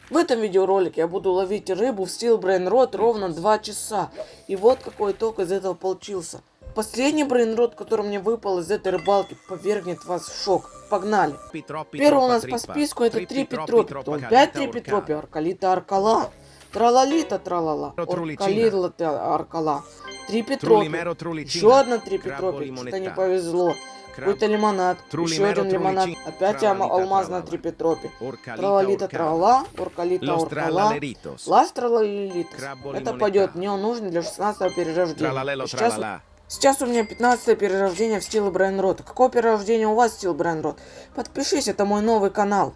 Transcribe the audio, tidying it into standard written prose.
В этом видеоролике я буду ловить рыбу в Steel Brain Rod ровно 2 часа. И вот какой итог из этого получился. Последний брейнрод, который мне выпал из этой рыбалки, повергнет вас в шок. Погнали! Первый у нас по списку это 3 Петропи, потом 5 3 Петропи, Оркалита Аркала, Тралалита Тралала, Оркалита Аркала, 3 Петропи, еще одна 3 Петропи, что-то не повезло. Какой-то лимонад, еще один лимонад, опять алмазная 3 Петропи, Тралалита Тралала, Оркалита Оркала, Лас Тралалилитас. Это пойдет, мне он нужен для 16-го перерождения. Сейчас у меня 15-е перерождение в Steel Brain Rod. Какое перерождение у вас в Steel Brain Rod? Подпишись, это мой новый канал.